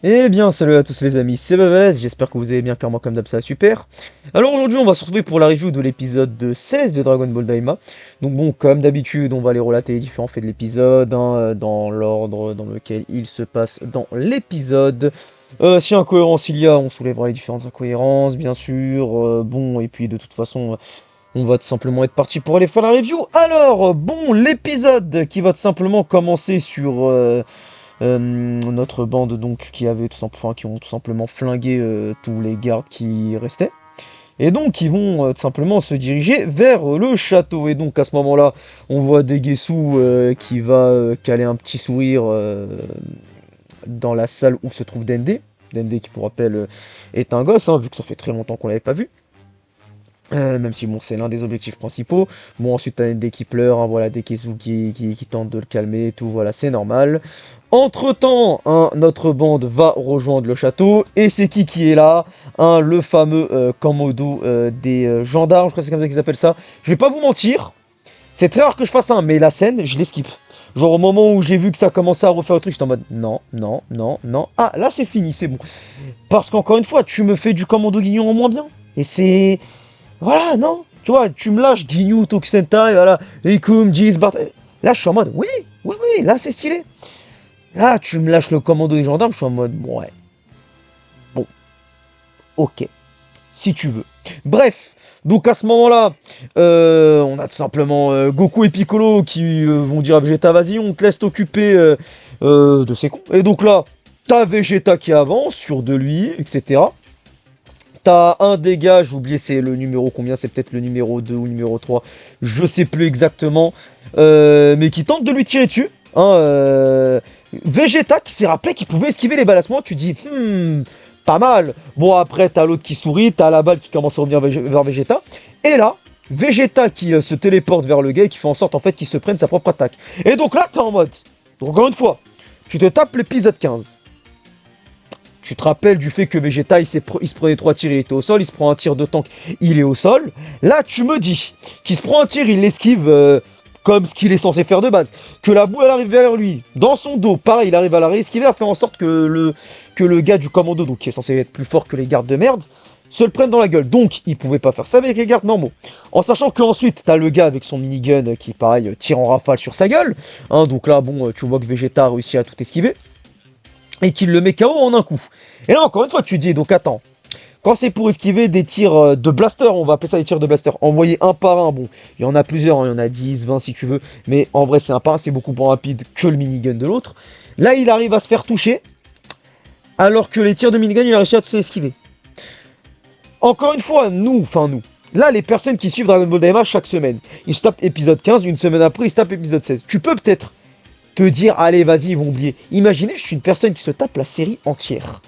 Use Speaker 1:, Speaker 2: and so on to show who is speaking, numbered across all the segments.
Speaker 1: Eh bien, salut à tous les amis, c'est Bavès, j'espère que vous allez bien, clairement comme d'hab, ça va super. Alors aujourd'hui, on va se retrouver pour la review de l'épisode 16 de Dragon Ball Daima. Donc bon, comme d'habitude, on va aller relater les différents faits de l'épisode, hein, dans l'ordre dans lequel il se passe dans l'épisode. Si incohérence il y a, on soulèvera les différentes incohérences, bien sûr. Bon, et puis de toute façon, on va tout simplement être parti pour aller faire la review. Alors, bon, l'épisode qui va tout simplement commencer sur... notre bande donc qui avait tout simplement, qui ont tout simplement flingué tous les gardes qui restaient. Et donc ils vont tout simplement se diriger vers le château. Et donc à ce moment-là, on voit Degesu qui va caler un petit sourire dans la salle où se trouve Dende. Dende qui pour rappel est un gosse, hein, vu que ça fait très longtemps qu'on l'avait pas vu. Même si bon c'est l'un des objectifs principaux. Bon ensuite t'as Dende qui pleure, hein, voilà, Dekesu qui tente de le calmer et tout, voilà c'est normal. Entre temps, hein, notre bande va rejoindre le château, et c'est qui est là, hein, le fameux Komodo des gendarmes, je crois que c'est comme ça qu'ils appellent ça. Je vais pas vous mentir, c'est très rare que je fasse un, mais la scène je l'esquive. Genre au moment où j'ai vu que ça commençait à refaire le truc, j'étais en mode non, non, non, non. Ah là c'est fini, c'est bon. Parce qu'encore une fois, tu me fais du Commando Guignon en moins bien. Et c'est... Voilà, non. Tu vois, tu me lâches Ginyu, Tokusentai, voilà, Rikum, Jiz, Bart... Là, je suis en mode, oui, oui, oui, là, c'est stylé. Là, tu me lâches le commando des gendarmes, je suis en mode, ouais, bon, ok, si tu veux. Bref, donc à ce moment-là, on a tout simplement Goku et Piccolo qui vont dire à Vegeta, vas-y, on te laisse t'occuper de ces cons. Et donc là, t'as Vegeta qui avance sur de lui, etc. T'as un dégât, j'ai oublié c'est le numéro combien, c'est peut-être le numéro 2 ou le numéro 3, je sais plus exactement, mais qui tente de lui tirer dessus. Hein, Vegeta qui s'est rappelé qu'il pouvait esquiver les balles à ce moment, tu dis, pas mal. Bon après t'as l'autre qui sourit, t'as la balle qui commence à revenir vers Vegeta, et là, Vegeta qui se téléporte vers le gars et qui fait en sorte en fait qu'il se prenne sa propre attaque. Et donc là t'es en mode, donc, encore une fois, tu te tapes l'épisode 15. Tu te rappelles du fait que Vegeta, il se prenait 3 tirs, il était au sol, il se prend un tir de tank, il est au sol. Là, tu me dis qu'il se prend un tir, il l'esquive comme ce qu'il est censé faire de base. Que la boue, elle arrive vers lui, dans son dos, pareil, il arrive à la réesquiver, à faire en sorte que le gars du commando, donc qui est censé être plus fort que les gardes de merde, se le prenne dans la gueule. Donc, il pouvait pas faire ça avec les gardes normaux. En sachant qu'ensuite, t'as le gars avec son minigun qui, pareil, tire en rafale sur sa gueule. Hein, donc là, bon, tu vois que Vegeta a réussi à tout esquiver et qu'il le met KO en un coup. Et là, encore une fois, tu dis, donc attends, quand c'est pour esquiver des tirs de blaster, on va appeler ça des tirs de blaster, envoyés un par un, bon, il y en a plusieurs, hein, il y en a 10, 20 si tu veux, mais en vrai, c'est un par un, c'est beaucoup plus rapide que le minigun de l'autre. Là, il arrive à se faire toucher, alors que les tirs de minigun, il a réussi à s'esquiver. Encore une fois, nous, là, les personnes qui suivent Dragon Ball Daima chaque semaine, ils se tapent épisode 15, une semaine après, ils se tapent épisode 16. Tu peux peut-être te dire, allez, vas-y, ils vont oublier. Imaginez, je suis une personne qui se tape la série entière,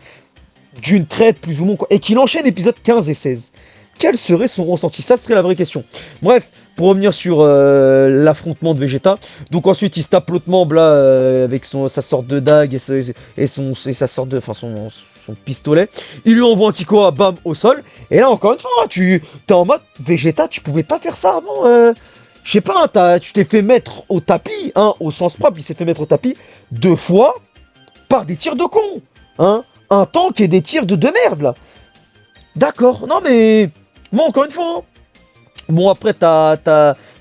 Speaker 1: d'une traite plus ou moins, quoi, et qu'il enchaîne épisodes 15 et 16. Quel serait son ressenti? Ça serait la vraie question. Bref, pour revenir sur l'affrontement de Vegeta, donc ensuite il se tape l'autre membre là avec sa sorte de dague et sa sorte de, enfin son pistolet. Il lui envoie un Kikoa, bam, au sol. Et là encore une fois, tu t'es en mode Vegeta, tu pouvais pas faire ça avant. Je sais pas, tu t'es fait mettre au tapis, hein, au sens propre, il s'est fait mettre au tapis 2 fois par des tirs de con, hein. Un tank et des tirs de merde, là. D'accord, non mais... Bon, encore une fois, hein. Bon, après, t'as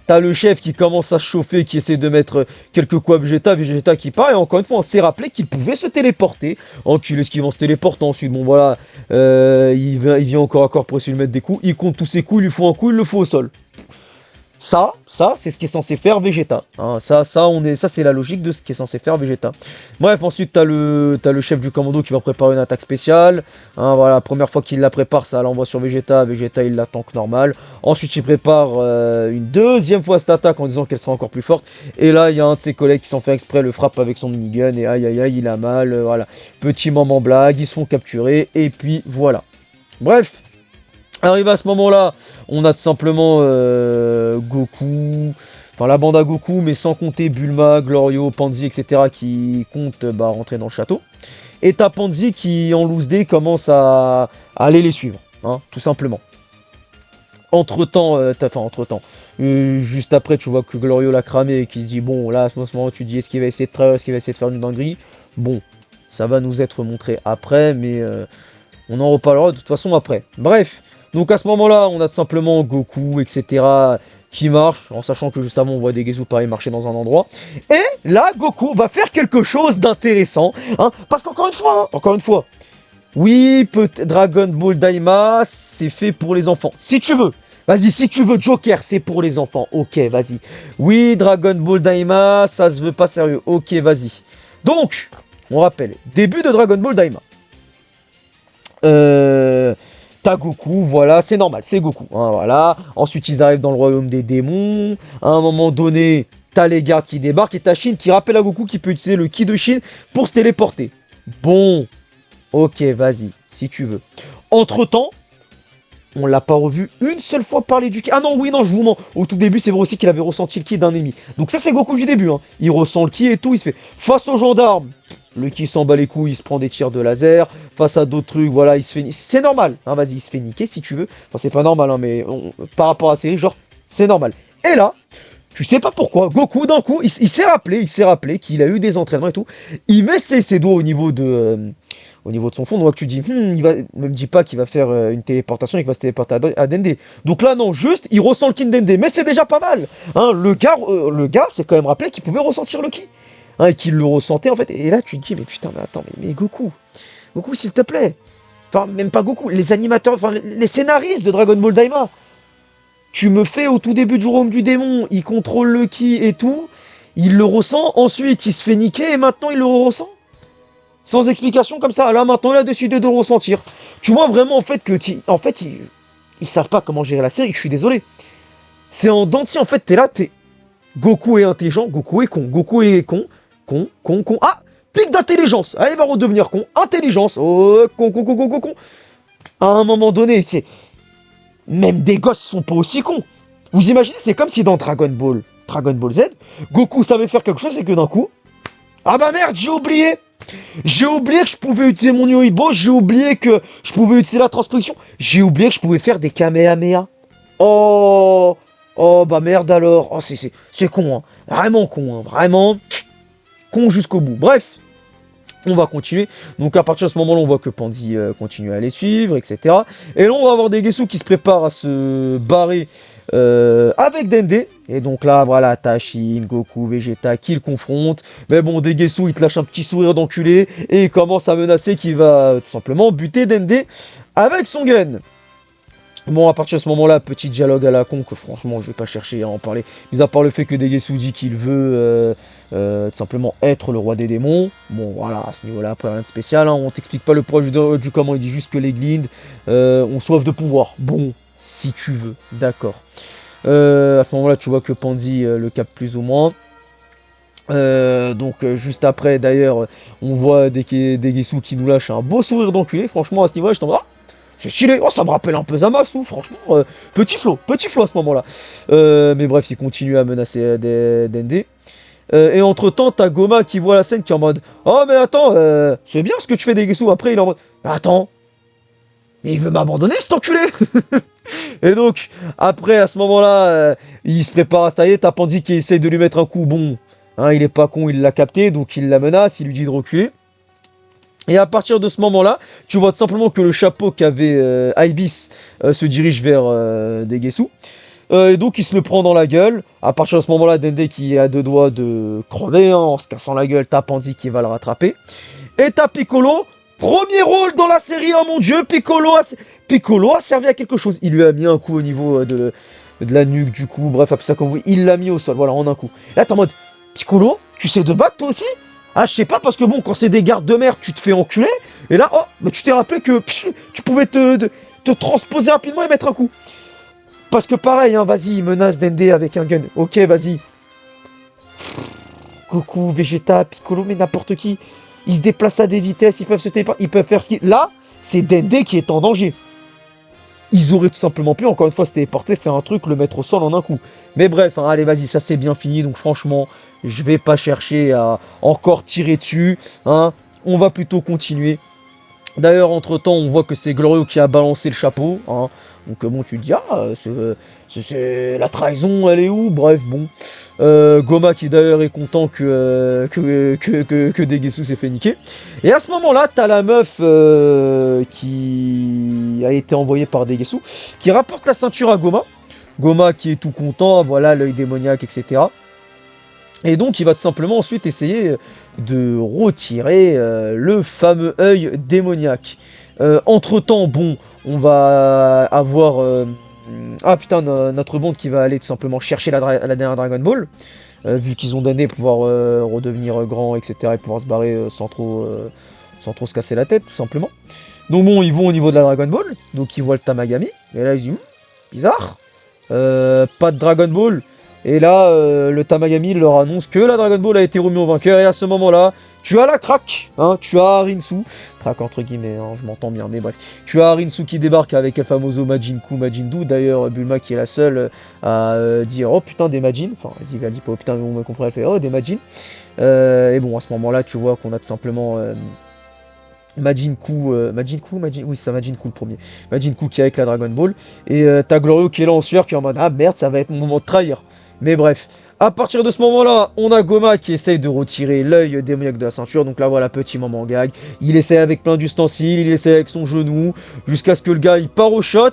Speaker 1: le chef qui commence à se chauffer, qui essaie de mettre quelques coups à Vegeta, Vegeta qui part, et encore une fois, on s'est rappelé qu'il pouvait se téléporter, en qu'il esquive en se téléportant, ensuite, bon, voilà, il vient encore à corps pour essayer de lui mettre des coups, il compte tous ses coups, il lui faut un coup, il le faut au sol. Ça, c'est ce qui est censé faire Vegeta. Hein, ça, c'est la logique de ce qui est censé faire Vegeta. Bref, ensuite, t'as le chef du commando qui va préparer une attaque spéciale. Hein, voilà, la première fois qu'il la prépare, ça l'envoie sur Vegeta. Vegeta, il la tank normal. Ensuite, il prépare une deuxième fois cette attaque en disant qu'elle sera encore plus forte. Et là, il y a un de ses collègues qui s'en fait exprès, le frappe avec son minigun. Et aïe, aïe, aïe, il a mal. Voilà. Petit moment blague, ils se font capturer. Et puis, voilà. Bref. Arrivé à ce moment-là, on a tout simplement Goku, enfin la bande à Goku, mais sans compter Bulma, Glorio, Panzi, etc. qui comptent rentrer dans le château. Et t'as Panzi qui, en loose day, commence à aller les suivre, hein, tout simplement. Entre-temps, juste après, tu vois que Glorio l'a cramé et qui se dit, bon, là, à ce moment, tu dis, est-ce qu'il va essayer de faire une dinguerie? Bon, Ça va nous être montré après, mais on en reparlera de toute façon après. Bref, donc à ce moment-là, on a tout simplement Goku, etc. qui marche, en sachant que juste avant, on voit des Gesu pareil marcher dans un endroit. Et là, Goku va faire quelque chose d'intéressant, hein, parce encore une fois, oui, Dragon Ball Daima, c'est fait pour les enfants. Si tu veux, vas-y, si tu veux Joker, c'est pour les enfants. Ok, vas-y. Oui, Dragon Ball Daima, ça se veut pas sérieux. Ok, vas-y. Donc, on rappelle, début de Dragon Ball Daima. T'as Goku, voilà, c'est normal, c'est Goku. Hein, voilà. Ensuite, ils arrivent dans le royaume des démons. À un moment donné, t'as les gardes qui débarquent et t'as Shin qui rappelle à Goku qu'il peut utiliser le ki de Shin pour se téléporter. Bon, ok, vas-y, si tu veux. Entre-temps, on l'a pas revu une seule fois parler du ki. Ah non, oui, non, je vous mens. Au tout début, c'est vrai aussi qu'il avait ressenti le ki d'un ennemi. Donc ça, c'est Goku du début. Hein. Il ressent le ki et tout, il se fait face aux gendarmes. Le ki s'en bat les couilles, il se prend des tirs de laser. Face à d'autres trucs, voilà, il se fait... C'est normal, hein, vas-y, il se fait niquer si tu veux. Enfin, c'est pas normal, hein, mais par rapport à la série, genre, c'est normal. Et là, tu sais pas pourquoi, Goku, d'un coup, il s'est rappelé qu'il a eu des entraînements et tout. Il met ses doigts au niveau de son fond, donc tu dis, il va, me dis pas qu'il va faire une téléportation et qu'il va se téléporter à Dende. Donc là, non, juste, il ressent le ki de Dende, mais c'est déjà pas mal. Hein, le gars s'est quand même rappelé qu'il pouvait ressentir le ki. Hein, et qu'il le ressentait en fait. Et là, tu te dis, mais putain, mais attends, mais Goku, s'il te plaît. Enfin, même pas Goku, les animateurs, enfin, les scénaristes de Dragon Ball Daima. Tu me fais au tout début du royaume du démon, il contrôle le ki et tout, il le ressent, ensuite il se fait niquer et maintenant il le ressent. Sans explication comme ça, là maintenant il a décidé de le ressentir. Tu vois vraiment en fait que, ils savent pas comment gérer la série, je suis désolé. C'est en dentier en fait, t'es là, Goku est intelligent, Goku est con, Goku est con. Ah, pic d'intelligence. Ah, il va redevenir con. Intelligence. Oh, con. À un moment donné, c'est... Même des gosses sont pas aussi cons. Vous imaginez, c'est comme si dans Dragon Ball Z, Goku savait faire quelque chose et que d'un coup... Ah bah merde, j'ai oublié. J'ai oublié que je pouvais utiliser mon Yoibo, j'ai oublié que je pouvais utiliser la transposition, j'ai oublié que je pouvais faire des Kamehameha. Oh bah merde alors. Oh, c'est con, hein. Vraiment con, hein. Vraiment... con jusqu'au bout. Bref, on va continuer. Donc à partir de ce moment-là, on voit que Pandy continue à les suivre, etc. Et là, on va avoir des Gesu qui se préparent à se barrer avec Dende. Et donc là, voilà, t'as Shin, Goku, Vegeta qui le confrontent. Mais bon, des Gesu, il te lâche un petit sourire d'enculé et il commence à menacer qu'il va tout simplement buter Dende avec son gun. Bon, à partir de ce moment-là, petit dialogue à la con, que franchement, je vais pas chercher à en parler. Mis à part le fait que Degesu dit qu'il veut tout simplement être le roi des démons. Bon, voilà, à ce niveau-là, après, rien de spécial. Hein, on t'explique pas le proche du comment, il dit juste que les Glind ont soif de pouvoir. Bon, si tu veux, d'accord. À ce moment-là, tu vois que Pandy le capte plus ou moins. Donc juste après, d'ailleurs, on voit Degesu qui nous lâche un beau sourire d'enculé. Franchement, à ce niveau-là, je t'en... C'est stylé, oh ça me rappelle un peu Zamasu, franchement, petit flow à ce moment-là. Mais bref, il continue à menacer Dende. Et entre temps, t'as Goma qui voit la scène qui est en mode oh mais attends, c'est bien ce que tu fais Degesu. Après il est en mode attends, mais il veut m'abandonner cet enculé. Et donc, après à ce moment-là, il se prépare à se tailler, t'as Pandy qui essaye de lui mettre un coup, bon, hein, il est pas con, il l'a capté, donc il la menace, il lui dit de reculer. Et à partir de ce moment-là, tu vois tout simplement que le chapeau qu'avait Ibis se dirige vers Degesu. Et donc il se le prend dans la gueule. À partir de ce moment-là, Dende qui est à deux doigts de crever, hein, en se cassant la gueule, t'as Pandy qui va le rattraper. Et t'as Piccolo, premier rôle dans la série, oh mon dieu, Piccolo a servi à quelque chose. Il lui a mis un coup au niveau de la nuque, du coup, bref, après ça comme vous, il l'a mis au sol, voilà, en un coup. Là t'es en mode, Piccolo, tu sais te battre toi aussi? Ah, je sais pas, parce que bon, quand c'est des gardes de mer, tu te fais enculer. Et là, oh, bah, tu t'es rappelé que tu pouvais te transposer rapidement et mettre un coup. Parce que pareil, hein, vas-y, il menace Dende avec un gun. Ok, vas-y. Goku, Vegeta, Piccolo, mais n'importe qui. Ils se déplacent à des vitesses, ils peuvent se téléporter, ils peuvent faire ce qu'ils... Là, c'est Dende qui est en danger. Ils auraient tout simplement pu, encore une fois, se téléporter, faire un truc, le mettre au sol en un coup. Mais bref, hein, allez, vas-y, ça c'est bien fini, donc franchement... Je vais pas chercher à encore tirer dessus, hein. On va plutôt continuer. D'ailleurs, entre-temps, on voit que c'est Glorieux qui a balancé le chapeau, hein. Donc bon, tu te dis, ah, c'est la trahison, elle est où? Bref, bon. Goma qui d'ailleurs est content que Degesu s'est fait niquer. Et à ce moment-là, t'as la meuf qui a été envoyée par Degesu, qui rapporte la ceinture à Goma. Goma qui est tout content, voilà, l'œil démoniaque, etc. Et donc il va tout simplement ensuite essayer de retirer le fameux œil démoniaque. Entre-temps, bon, on va avoir... ah putain, notre bande qui va aller tout simplement chercher la dernière Dragon Ball. Vu qu'ils ont donné pouvoir redevenir grand, etc. et pouvoir se barrer sans trop se casser la tête, tout simplement. Donc bon, ils vont au niveau de la Dragon Ball. Donc ils voient le Tamagami. Et là ils disent, bizarre. Pas de Dragon Ball. Et là, le Tamagami leur annonce que la Dragon Ball a été remis au vainqueur. Et à ce moment-là, tu as la craque, hein, tu as Rinsu. Craque entre guillemets, hein, je m'entends bien, mais bref. Tu as Rinsu qui débarque avec El Famoso Majinku Majindu. D'ailleurs, Bulma qui est la seule à dire oh putain des Majin. Enfin, elle dit pas oh putain, mais on me comprend, elle fait oh des Majin. Et bon, à ce moment-là, tu vois qu'on a tout simplement. Majinku, oui c'est Majinku le premier. Majinku qui est avec la Dragon Ball. Et t'as Glorio qui est là en sueur, qui est en mode ah merde, ça va être mon moment de trahir. Mais bref, à partir de ce moment-là, on a Goma qui essaye de retirer l'œil démoniaque de la ceinture. Donc là voilà, petit moment gag. Il essaie avec plein d'ustensiles, il essaie avec son genou, jusqu'à ce que le gars il part au shot.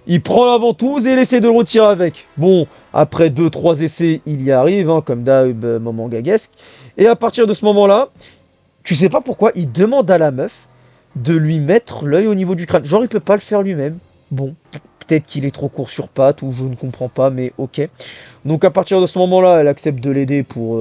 Speaker 1: Il prend la ventouse et il essaie de le retirer avec. Bon, après 2-3 essais, il y arrive, hein, comme d'hab, moment gaguesque. Et à partir de ce moment-là, tu sais pas pourquoi, il demande à la meuf de lui mettre l'œil au niveau du crâne. Genre, il peut pas le faire lui-même. Bon, peut-être qu'il est trop court sur pattes, ou je ne comprends pas, mais ok. Donc à partir de ce moment-là, elle accepte de l'aider pour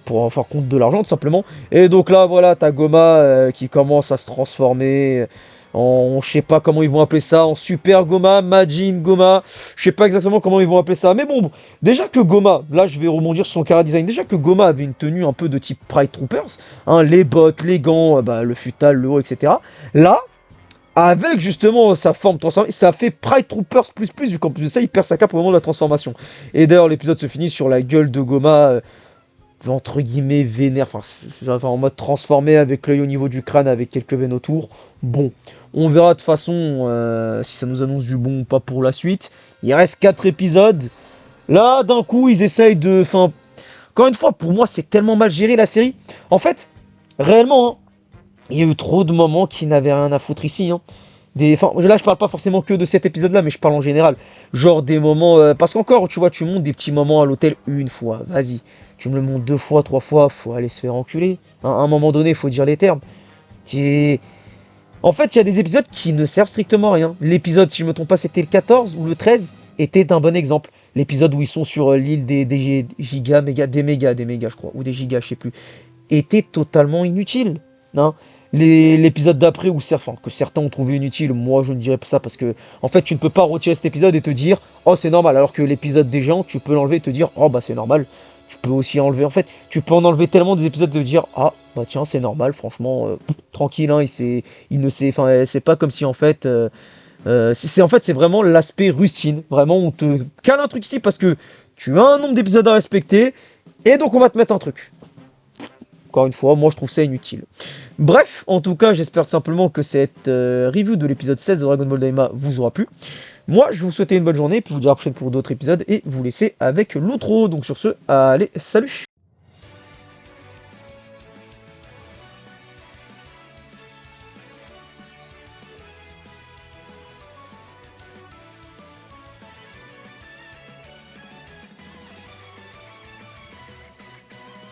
Speaker 1: en faire compte de l'argent, tout simplement. Et donc là, voilà, t'as Goma qui commence à se transformer en, je sais pas comment ils vont appeler ça, en Super Goma, Majin Goma, je sais pas exactement comment ils vont appeler ça, mais bon, déjà que Goma, là je vais rebondir sur son chara design, déjà que Goma avait une tenue un peu de type Pride Troopers, hein, les bottes, les gants, bah, le futal, le haut, etc. Là, avec justement sa forme transformée, ça fait Pride Troopers plus, vu qu'en plus de ça, il perd sa cape au moment de la transformation. Et d'ailleurs, l'épisode se finit sur la gueule de Goma, entre guillemets vénère, enfin en mode transformé avec l'œil au niveau du crâne avec quelques veines autour. Bon, on verra de toute façon si ça nous annonce du bon ou pas pour la suite. Il reste 4 épisodes. Là, d'un coup, ils essayent de... Enfin, encore une fois, pour moi, c'est tellement mal géré la série. En fait, réellement, hein, il y a eu trop de moments qui n'avaient rien à foutre ici. Hein. Enfin, là, je parle pas forcément que de cet épisode-là, mais je parle en général. Genre des moments... parce qu'encore, tu vois, tu montes des petits moments à l'hôtel une fois. Vas-y. Tu me le montres 2 fois, 3 fois, faut aller se faire enculer. Hein, à un moment donné, il faut dire les termes. En fait, il y a des épisodes qui ne servent strictement à rien. L'épisode, si je me trompe pas, c'était le 14 ou le 13, était un bon exemple. L'épisode où ils sont sur l'île des gigas, des mégas, je crois, ou des gigas, je sais plus, était totalement inutile. Hein. L'épisode d'après, que certains ont trouvé inutile, moi je ne dirais pas ça parce que, en fait, tu ne peux pas retirer cet épisode et te dire, oh c'est normal, alors que l'épisode des gens, tu peux l'enlever et te dire, oh bah c'est normal. Tu peux aussi enlever, en fait, tu peux en enlever tellement des épisodes de dire, ah bah tiens c'est normal, franchement, tranquille, hein, il ne sait, enfin c'est pas comme si en fait, en fait c'est vraiment l'aspect rustine, vraiment on te cale un truc ici parce que tu as un nombre d'épisodes à respecter et donc on va te mettre un truc. Encore une fois, moi je trouve ça inutile. Bref, en tout cas, j'espère tout simplement que cette review de l'épisode 16 de Dragon Ball Daima vous aura plu. Moi, je vous souhaite une bonne journée, puis je vous dis à la prochaine pour d'autres épisodes, et vous laisser avec l'outro. Donc sur ce, allez, salut!